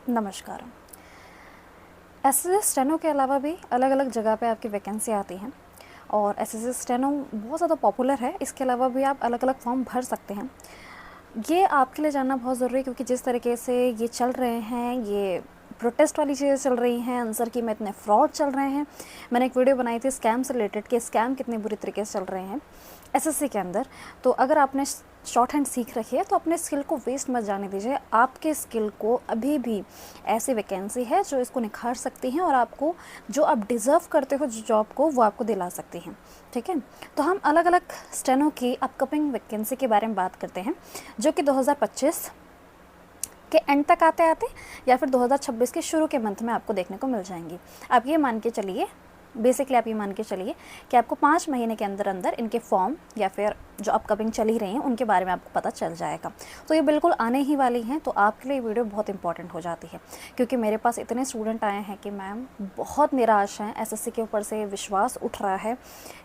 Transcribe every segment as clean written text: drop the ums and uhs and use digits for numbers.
नमस्कार। SSC steno के अलावा भी अलग अलग जगह पे आपकी वैकेंसी आती हैं और एसएससी स्टेनो बहुत ज़्यादा पॉपुलर है। इसके अलावा भी आप अलग अलग फॉर्म भर सकते हैं। ये आपके लिए जानना बहुत ज़रूरी है क्योंकि जिस तरीके से ये चल रहे हैं, ये प्रोटेस्ट वाली चीज़ें चल रही हैं, आंसर की में इतने फ्रॉड चल रहे हैं। मैंने एक वीडियो बनाई थी स्कैम से रिलेटेड कि स्कैम कितने बुरी तरीके से चल रहे हैं एसएससी के अंदर। तो अगर आपने शॉर्ट हैंड सीख रखी है तो अपने स्किल को वेस्ट मत जाने दीजिए। आपके स्किल को अभी भी ऐसी वैकेंसी है जो इसको निखार सकती हैं और आपको जो आप डिज़र्व करते हो जो जॉब को, वो आपको दिला सकती हैं। ठीक है, तो हम अलग अलग स्टेनो की अपकमिंग वैकेंसी के बारे में बात करते हैं जो कि 2025 के एंड तक आते आते या फिर 2026 के शुरू के मंथ में आपको देखने को मिल जाएंगी। आप ये मान के चलिए, बेसिकली आप ये मान के चलिए कि आपको 5 महीने के अंदर अंदर इनके फॉर्म या फिर जो अपकमिंग चल ही रही हैं उनके बारे में आपको पता चल जाएगा। तो ये बिल्कुल आने ही वाली हैं, तो आपके लिए वीडियो बहुत इंपॉर्टेंट हो जाती है क्योंकि मेरे पास इतने स्टूडेंट आए हैं कि मैम बहुत निराश हैं, एसएससी के ऊपर से विश्वास उठ रहा है,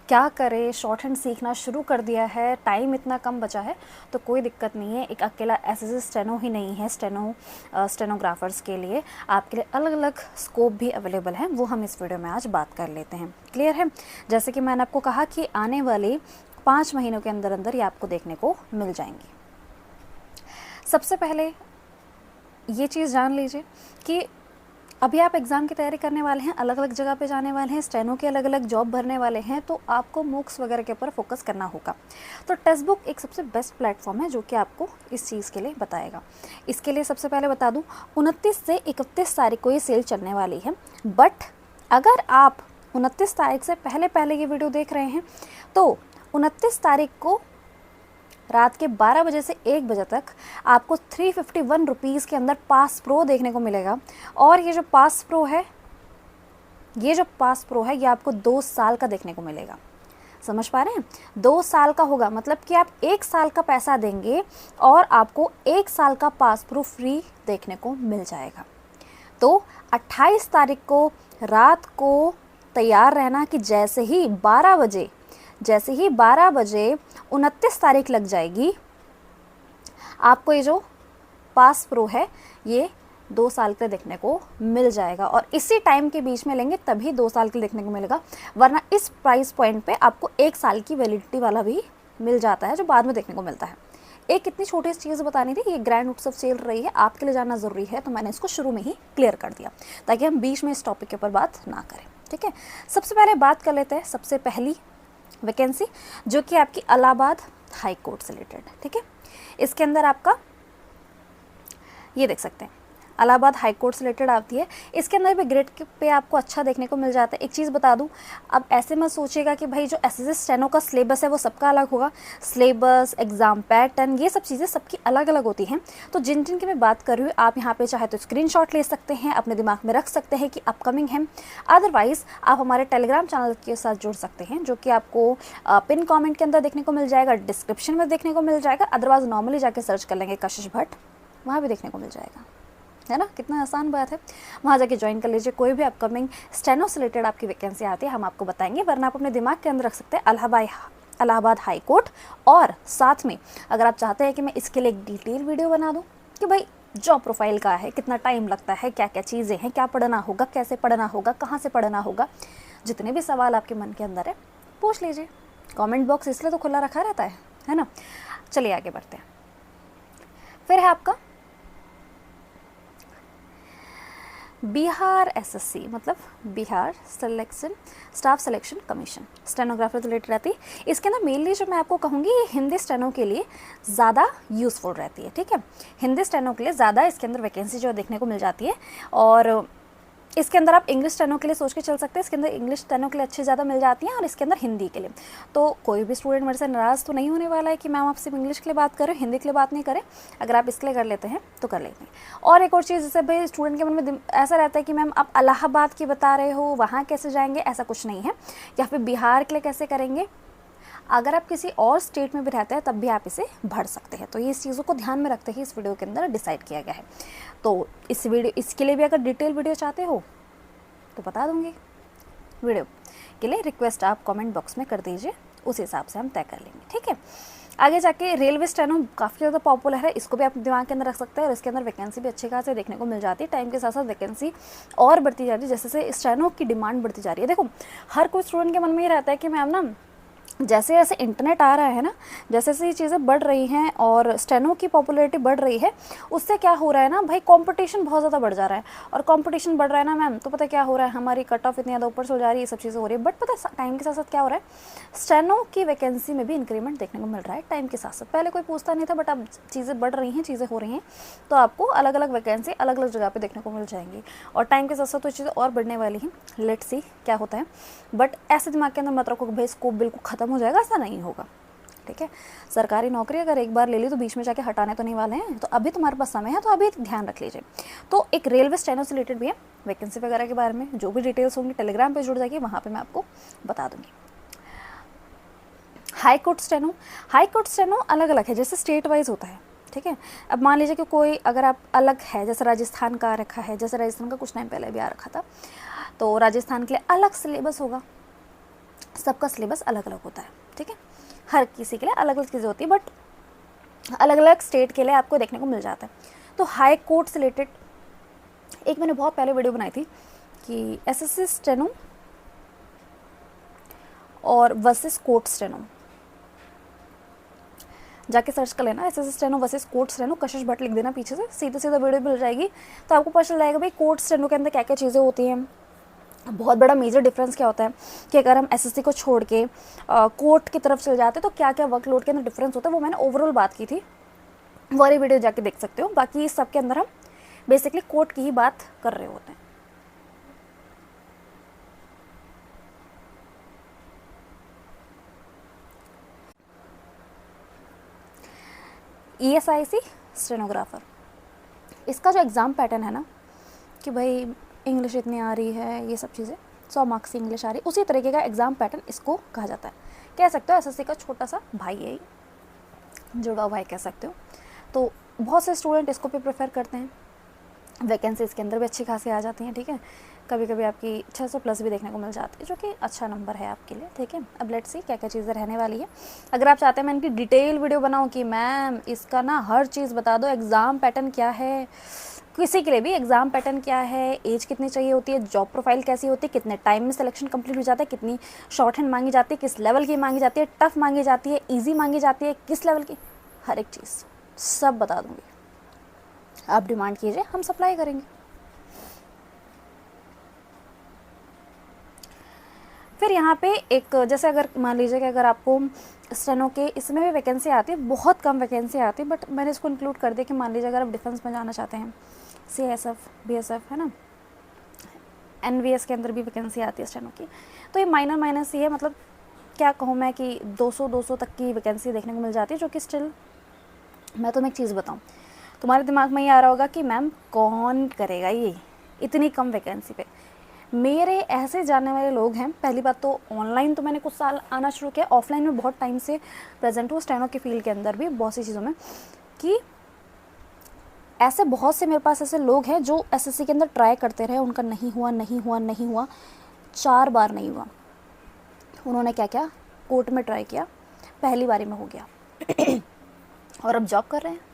क्या करे, शॉर्ट हैंड सीखना शुरू कर दिया है, टाइम इतना कम बचा है। तो कोई दिक्कत नहीं है, एक अकेला एसएससी स्टेनो ही नहीं है, स्टेनोग्राफर्स के लिए आपके लिए अलग अलग स्कोप भी अवेलेबल हैं, वो हम इस वीडियो में आज बात कर लेते हैं। क्लियर है? जैसे कि मैंने आपको कहा कि आने वाले 5 महीनों के अंदर अंदर ये आपको देखने को मिल जाएंगी। सबसे पहले ये चीज़ जान लीजिए कि अभी आप एग्ज़ाम की तैयारी करने वाले हैं, अलग अलग जगह पे जाने वाले हैं, स्टेनो के अलग अलग जॉब भरने वाले हैं, तो आपको मूक्स वगैरह के ऊपर फोकस करना होगा। तो टेक्स्ट बुक एक सबसे बेस्ट प्लेटफॉर्म है जो कि आपको इस चीज़ के लिए बताएगा। इसके लिए सबसे पहले बता दूं, 29 से 31 तारीख को ये सेल चलने वाली है। बट अगर आप 29 तारीख से पहले ये वीडियो देख रहे हैं तो 29 तारीख को रात के 12 बजे से 1 बजे तक आपको 351 रुपीज़ के अंदर पास प्रो देखने को मिलेगा। और ये जो पास प्रो है ये आपको 2 साल का देखने को मिलेगा। समझ पा रहे हैं? 2 साल का होगा मतलब कि आप 1 साल का पैसा देंगे और आपको 1 साल का पास प्रो फ्री देखने को मिल जाएगा। तो 28 तारीख को रात को तैयार रहना कि जैसे ही 12 बजे 29 तारीख लग जाएगी, आपको ये जो पास प्रो है ये 2 साल के देखने को मिल जाएगा। और इसी टाइम के बीच में लेंगे तभी 2 साल के देखने को मिलेगा, वरना इस प्राइस पॉइंट पे आपको 1 साल की वैलिडिटी वाला भी मिल जाता है जो बाद में देखने को मिलता है। एक इतनी छोटी सी चीज़ बतानी थी, ये ग्रैंड उत्सव चल रही है, आपके लिए जानना ज़रूरी है, तो मैंने इसको शुरू में ही क्लियर कर दिया ताकि हम बीच में इस टॉपिक के ऊपर बात ना करें। ठीक है, सबसे पहले बात कर लेते हैं सबसे पहली वैकेंसी जो कि आपकी इलाहाबाद हाई कोर्ट से रिलेटेड है। ठीक है, इसके अंदर आपका ये देख सकते हैं इलाहाबाद हाई कोर्ट से रिलेटेड आती है। इसके अंदर भी ग्रेड पे आपको अच्छा देखने को मिल जाता है। एक चीज़ बता दूं, अब ऐसे मत सोचिएगा कि भाई जो एसएससी स्टेनो का सिलेबस है वो सबका अलग होगा। सिलेबस, एग्जाम पैटर्न, ये सब चीज़ें सबकी अलग अलग होती हैं। तो जिन जिन की मैं बात कर रही हूँ, आप यहाँ पे चाहे तो स्क्रीनशॉट ले सकते हैं, अपने दिमाग में रख सकते हैं कि अपकमिंग है। अदरवाइज़ आप हमारे टेलीग्राम चैनल के साथ जुड़ सकते हैं जो कि आपको पिन कॉमेंट के अंदर देखने को मिल जाएगा, डिस्क्रिप्शन में देखने को मिल जाएगा। अदरवाइज नॉर्मली जाके सर्च कर लेंगे कशिश भट्ट, वहाँ भी देखने को मिल जाएगा, है ना? कितना आसान बात है, वहाँ जाके ज्वाइन कर लीजिए। कोई भी अपकमिंग स्टेनो से रिलेटेड आपकी वैकेंसी आती है हम आपको बताएंगे, वरना आप अपने दिमाग के अंदर रख सकते हैं इलाहाबाद हाई कोर्ट। और साथ में अगर आप चाहते हैं कि मैं इसके लिए एक डिटेल वीडियो बना दूँ कि भाई जॉब प्रोफाइल का है, कितना टाइम लगता है, क्या क्या चीज़ें हैं, क्या पढ़ना होगा, कैसे पढ़ना होगा, कहाँ से पढ़ना होगा, जितने भी सवाल आपके मन के अंदर है पूछ लीजिए। कॉमेंट बॉक्स इसलिए तो खुला रखा रहता है ना? चलिए आगे बढ़ते हैं। फिर है आपका बिहार एसएससी, मतलब Bihar staff selection commission, stenographer related रहती है। इसके अंदर मेनली जो मैं आपको कहूँगी ये हिंदी स्टेनो के लिए ज़्यादा यूज़फुल रहती है। ठीक है, हिंदी स्टेनो के लिए ज़्यादा इसके अंदर वैकेंसी जो देखने को मिल जाती है। और इसके अंदर आप इंग्लिश स्टेनो के लिए सोच के चल सकते हैं, इसके अंदर इंग्लिश स्टेनो के लिए अच्छी ज़्यादा मिल जाती हैं और इसके अंदर हिंदी के लिए। तो कोई भी स्टूडेंट मेरे से नाराज़ तो नहीं होने वाला है कि मैम आप सिर्फ इंग्लिश के लिए बात करें, हिंदी के लिए बात नहीं करें। अगर आप इसके लिए कर लेते हैं तो कर लेंगे। और एक और चीज़, जैसे भाई स्टूडेंट के मन में ऐसा रहता है कि मैम आप इलाहाबाद की बता रहे हो, वहाँ कैसे जाएंगे, ऐसा कुछ नहीं है, या फिर बिहार के लिए कैसे करेंगे। अगर आप किसी और स्टेट में भी रहते हैं तब भी आप इसे भर सकते हैं। तो ये इस चीज़ों को ध्यान में रखते ही इस वीडियो के अंदर डिसाइड किया गया है। तो इसके लिए भी अगर डिटेल वीडियो चाहते हो तो बता दूंगी। वीडियो के लिए रिक्वेस्ट आप कमेंट बॉक्स में कर दीजिए, उस हिसाब से हम तय कर लेंगे। ठीक है, आगे जाके रेलवे स्टेनो काफ़ी ज़्यादा पॉपुलर है, इसको भी आप दिमाग के अंदर रख सकते हैं और इसके अंदर वैकेंसी भी अच्छे खासे देखने को मिल जाती है। टाइम के साथ साथ वैकेंसी और बढ़ती जा रही है, जैसे जैसे स्टेनो की डिमांड बढ़ती जा रही है। देखो हर कोई स्टूडेंट के मन में ये रहता है कि मैम ना जैसे जैसे इंटरनेट आ रहा है ना, जैसे जैसे ये चीज़ें बढ़ रही हैं और स्टेनो की पॉपुलैरिटी बढ़ रही है, उससे क्या हो रहा है ना भाई, कंपटीशन बहुत ज़्यादा बढ़ जा रहा है। और कंपटीशन बढ़ रहा है ना मैम, तो पता है क्या हो रहा है, हमारी कट ऑफ इतनी ज़्यादा ऊपर चल जा रही है, ये सब चीज़ें हो रही है। बट पता है टाइम के साथ साथ क्या हो रहा है, स्टेनो की वैकेंसी में भी इंक्रीमेंट देखने को मिल रहा है टाइम के साथ साथ। पहले कोई पूछता नहीं था, बट अब चीज़ें बढ़ रही हैं, चीज़ें हो रही हैं, तो आपको अलग अलग वैकेंसी अलग अलग जगह पर देखने को मिल जाएंगी। और टाइम के साथ साथ तो चीज़ें और बढ़ने वाली हैं, लेट्स सी क्या होता है। बट ऐसे दिमाग के अंदर मत रखो कि भाई स्कोप बिल्कुल ख़त्म हो जाएगा, ऐसा नहीं होगा, ठीक है। सरकारी नौकरी अगर एक बार ले ली तो बीच में जाके हटाने तो नहीं वाले हैं, तो अभी तुम्हारे पास समय है, तो अभी ध्यान रख लीजिए। तो एक रेलवे स्टेनो से रिलेटेड भी है, वैकेंसी वगैरह के बारे में जो भी डिटेल्स होंगी टेलीग्राम पे जुड़ जाएगी, वहाँ पे मैं आपको बता दूंगी। हाई कोर्ट स्टेनो अलग अलग है, जैसे स्टेट वाइज होता है, ठीक है। अब मान लीजिए कि कोई अगर आप अलग है, जैसे राजस्थान का आ रखा है, जैसे राजस्थान का कुछ टाइम पहले भी आ रखा था, तो राजस्थान के लिए अलग सिलेबस होगा, सबका सिलेबस अलग अलग होता है, ठीक है। हर किसी के लिए अलग अलग चीज़ें होती है, बट अलग अलग स्टेट के लिए आपको देखने को मिल जाता है। तो हाई कोर्ट से रिलेटेड एक मैंने बहुत पहले वीडियो बनाई थी कि एसएससी स्टेनो और वर्सेस कोर्ट स्टेनो, जाके सर्च कर लेना, SSC steno versus court steno, कशिश भट्ट लिख देना पीछे से, सीधा सीधा वीडियो मिल जाएगी। तो आपको पता चल जाएगा भाई कोर्ट स्टेनो के अंदर क्या क्या चीज़ें होती हैं। बहुत बड़ा मेजर डिफरेंस क्या होता है कि अगर हम एसएससी को छोड़ के कोर्ट की तरफ चले जाते हैं तो क्या क्या वर्कलोड के अंदर डिफरेंस होता है, वो मैंने ओवरऑल बात की थी, वो वाली वीडियो जाके देख सकते हो। बाकी इस सब के अंदर हम बेसिकली कोर्ट की ही बात कर रहे होते हैं। ईएसआईसी स्टेनोग्राफर, इसका जो एग्ज़ाम पैटर्न है ना कि भाई इंग्लिश इतनी आ रही है, ये सब चीज़ें 100 मार्क्स की इंग्लिश आ रही है, उसी तरीके का एग्ज़ाम पैटर्न इसको कहा जाता है। कह सकते हो एसएससी का छोटा सा भाई है, जुड़वा भाई कह सकते हो। तो बहुत से स्टूडेंट इसको भी प्रेफर करते हैं, वैकेंसी इसके अंदर भी अच्छी खासी आ जाती हैं, ठीक है। कभी कभी आपकी 600 प्लस भी देखने को मिल जाती है, जो कि अच्छा नंबर है आपके लिए, ठीक है। अब लेट्स सी क्या क्या चीज़ें रहने वाली है। अगर आप चाहते हैं मैं इनकी डिटेल वीडियो बनाऊँ कि मैम इसका ना हर चीज़ बता दो, एग्ज़ाम पैटर्न क्या है, किसी के लिए भी एग्ज़ाम पैटर्न क्या है, एज कितनी चाहिए होती है, जॉब प्रोफाइल कैसी होती है, कितने टाइम में सिलेक्शन कंप्लीट हो जाता है, कितनी शॉर्ट हैंड मांगी जाती है, किस लेवल की मांगी जाती है, टफ़ मांगी जाती है, ईजी मांगी जाती है, किस लेवल की, हर एक चीज़ सब बता दूँगी। आप डिमांड कीजिए, हम सप्लाई करेंगे। फिर यहाँ पे एक जैसे अगर मान लीजिए कि अगर आपको स्टेनो के इसमें भी वैकेंसी आती है, बहुत कम वैकेंसी आती है, बट मैंने इसको इंक्लूड कर दिया कि मान लीजिए अगर आप डिफेंस में जाना चाहते हैं, सीएसएफ, बीएसएफ है ना, एनवीएस के अंदर भी वैकेंसी आती है स्टेनो की, तो ये माइनस ही है। मतलब क्या कहूँ मैं कि 200 तक की वैकेंसी देखने को मिल जाती है, जो कि स्टिल मैं तुम्हें एक चीज़ बताऊँ, तुम्हारे दिमाग में ये आ रहा होगा कि मैम कौन करेगा ये इतनी कम वैकेंसी पे। मेरे ऐसे जानने वाले लोग हैं, पहली बात तो ऑनलाइन तो मैंने कुछ साल आना शुरू किया, ऑफलाइन में बहुत टाइम से प्रेजेंट हूँ स्टेनो की फील्ड के अंदर भी बहुत सी चीज़ों में, कि ऐसे बहुत से मेरे पास ऐसे लोग हैं जो एसएससी के अंदर ट्राई करते रहे, उनका नहीं हुआ, 4 बार नहीं हुआ। उन्होंने क्या किया, कोर्ट में ट्राई किया, पहली बारी में हो गया और अब जॉब कर रहे हैं।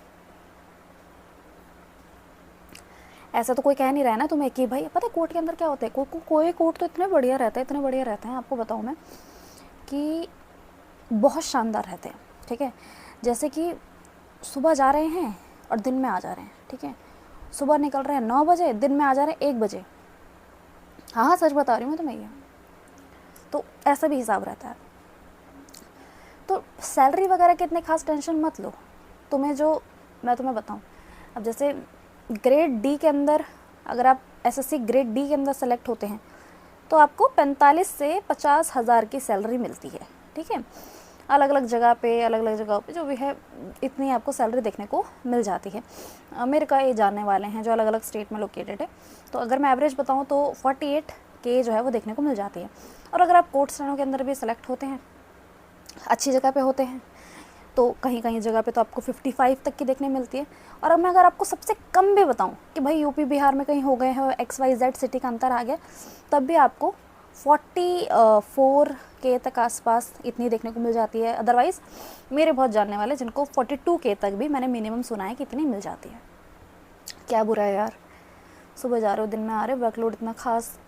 ऐसा तो कोई कह नहीं रहा है ना तुम्हें कि भाई पता है कोर्ट के अंदर क्या होता है, कोई कोर्ट तो इतने बढ़िया रहता है, आपको बताऊँ मैं कि बहुत शानदार रहते हैं, ठीक है। जैसे कि सुबह जा रहे हैं और दिन में आ जा रहे हैं, ठीक है। सुबह निकल रहे हैं 9 बजे, दिन में आ जा रहे हैं 1 बजे। हाँ सच बता रही हूँ मैं तुम्हें ये, तो ऐसा भी हिसाब रहता है। तो सैलरी वगैरह की इतने खास टेंशन मत लो, तुम्हें जो मैं तुम्हें बताऊँ, अब जैसे ग्रेड डी के अंदर अगर आप एसएससी ग्रेड डी के अंदर सेलेक्ट होते हैं तो आपको 45 से 50 हज़ार की सैलरी मिलती है, ठीक है। अलग अलग जगह पे जो भी है इतनी आपको सैलरी देखने को मिल जाती है। मेरे का ये जानने वाले हैं जो अलग अलग स्टेट में लोकेटेड है, तो अगर मैं एवरेज बताऊँ तो 48K जो है वो देखने को मिल जाती है। और अगर आप कोर्ट स्टेनो के अंदर भी सेलेक्ट होते हैं, अच्छी जगह पे होते हैं, तो कहीं कहीं जगह पे तो आपको 55 तक की देखने मिलती है। और अब मैं अगर आपको सबसे कम भी बताऊं कि भाई यूपी बिहार में कहीं हो गए हो XYZ सिटी का अंतर आ गया, तब भी आपको 44K तक आसपास इतनी देखने को मिल जाती है। अदरवाइज़ मेरे बहुत जानने वाले जिनको 42K तक भी मैंने मिनिमम सुना है कि इतनी मिल जाती है। क्या बुरा है यार, सुबह जा रहे हो दिन में आ रहे हो, वर्कलोड इतना खास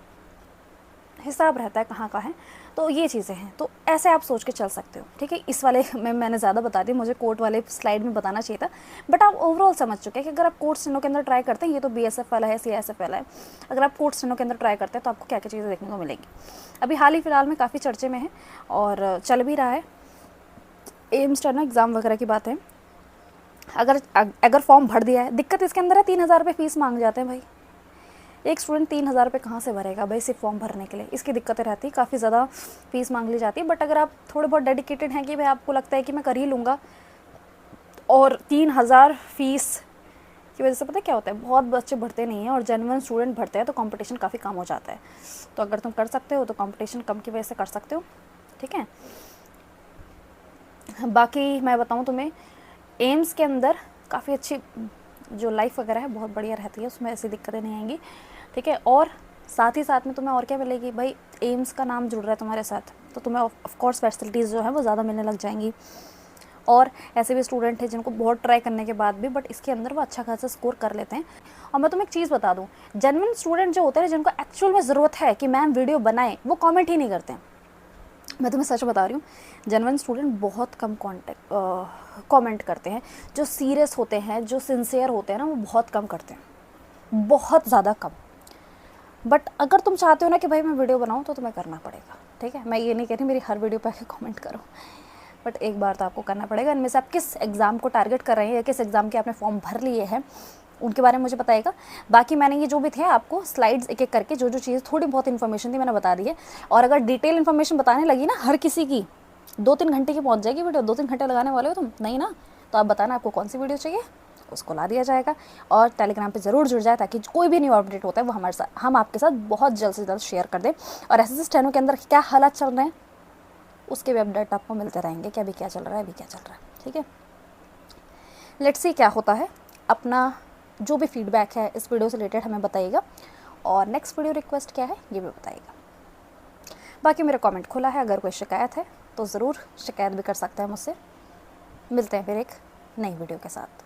हिसाब रहता है कहाँ का है। तो ये चीज़ें हैं, तो ऐसे आप सोच के चल सकते हो, ठीक है। इस वाले में मैंने ज़्यादा बता दी, मुझे कोर्ट वाले स्लाइड में बताना चाहिए था, बट आप ओवरऑल समझ चुके हैं कि अगर आप कोर्ट स्टेनो के अंदर ट्राई करते हैं, ये तो BSF वाला है, CISF वाला है, अगर आप कोर्ट स्टेनो के अंदर ट्राई करते हैं तो आपको क्या क्या चीज़ें देखने को मिलेंगी। अभी हाल ही फिलहाल में काफ़ी चर्चे में है और चल भी रहा है, एम्स स्टेनो एग्ज़ाम वगैरह की बात है। अगर फॉर्म भर दिया है, दिक्कत इसके अंदर है 3,000 रुपये फ़ीस मांग जाते हैं भाई। एक स्टूडेंट 3,000 रुपये कहाँ से भरेगा भाई सिर्फ फॉर्म भरने के लिए, इसकी दिक्कतें रहती है, काफ़ी ज़्यादा फीस मांग ली जाती है। बट अगर आप थोड़े बहुत डेडिकेटेड हैं कि भाई आपको लगता है कि मैं कर ही लूँगा, और 3,000 फीस की वजह से पता है क्या होता है, बहुत बच्चे भरते नहीं हैं और जेन्युइन स्टूडेंट भरते हैं, तो कंपटीशन काफ़ी कम हो जाता है। तो अगर तुम कर सकते हो तो कंपटीशन कम की वजह से कर सकते हो, ठीक है। बाकी मैं बताऊँ तुम्हें, एम्स के अंदर काफ़ी अच्छी जो लाइफ वगैरह है बहुत बढ़िया रहती है, उसमें ऐसी दिक्कतें नहीं आएंगी, ठीक है। और साथ ही साथ में तुम्हें और क्या मिलेगी भाई, एम्स का नाम जुड़ रहा है तुम्हारे साथ, तो तुम्हें ऑफ कोर्स फैसिलिटीज़ जो है वो ज़्यादा मिलने लग जाएंगी। और ऐसे भी स्टूडेंट हैं जिनको बहुत ट्राई करने के बाद भी बट इसके अंदर वो अच्छा खासा स्कोर कर लेते हैं। और मैं तुम्हें एक चीज़ बता दूँ, जेन्युइन स्टूडेंट जो होते हैं, जिनको एक्चुअल में ज़रूरत है कि मैम वीडियो बनाएं, वो कॉमेंट ही नहीं करते हैं। मैं तुम्हें सच बता रही हूँ, जेन्युइन स्टूडेंट बहुत कम कमेंट करते हैं। जो सीरियस होते हैं, जो सिंसियर होते हैं ना, वो बहुत कम करते हैं, बहुत ज़्यादा कम। बट अगर तुम चाहते हो ना कि भाई मैं वीडियो बनाऊँ, तो तुम्हें करना पड़ेगा, ठीक है। मैं ये नहीं कह रही मेरी हर वीडियो पे आके कमेंट करो, बट एक बार तो आपको करना पड़ेगा। इनमें से आप किस एग्ज़ाम को टारगेट कर रहे हैं या किस एग्ज़ाम के आपने फॉर्म भर लिए हैं, उनके बारे में मुझे बताइएगा। बाकी मैंने ये जो भी थे आपको स्लाइड्स एक एक करके जो जो चीज़ थोड़ी बहुत इन्फॉर्मेशन थी मैंने बता दी है। और अगर डिटेल इन्फॉर्मेशन बताने लगी ना हर किसी की, 2-3 घंटे की पहुंच जाएगी वीडियो। 2-3 घंटे लगाने वाले हो तुम, नहीं ना, तो आप बताना आपको कौन सी वीडियो चाहिए, उसको ला दिया जाएगा। और टेलीग्राम पे ज़रूर जुड़ जाए, ताकि कोई भी न्यू अपडेट होता है वो हमारे साथ, हम आपके साथ बहुत जल्द से जल्द शेयर कर दें। और SSC स्टेनो के अंदर क्या हालात चल रहे हैं उसके भी अपडेट आपको मिलते रहेंगे, कि अभी क्या चल रहा है, अभी क्या चल रहा है, ठीक है। लेट्स सी क्या होता है। अपना जो भी फीडबैक है इस वीडियो से रिलेटेड हमें बताइएगा, और नेक्स्ट वीडियो रिक्वेस्ट क्या है ये भी बताइएगा। बाकी मेरा कमेंट खुला है, अगर कोई शिकायत है तो ज़रूर शिकायत भी कर सकते हैं मुझसे। मिलते हैं फिर एक नई वीडियो के साथ।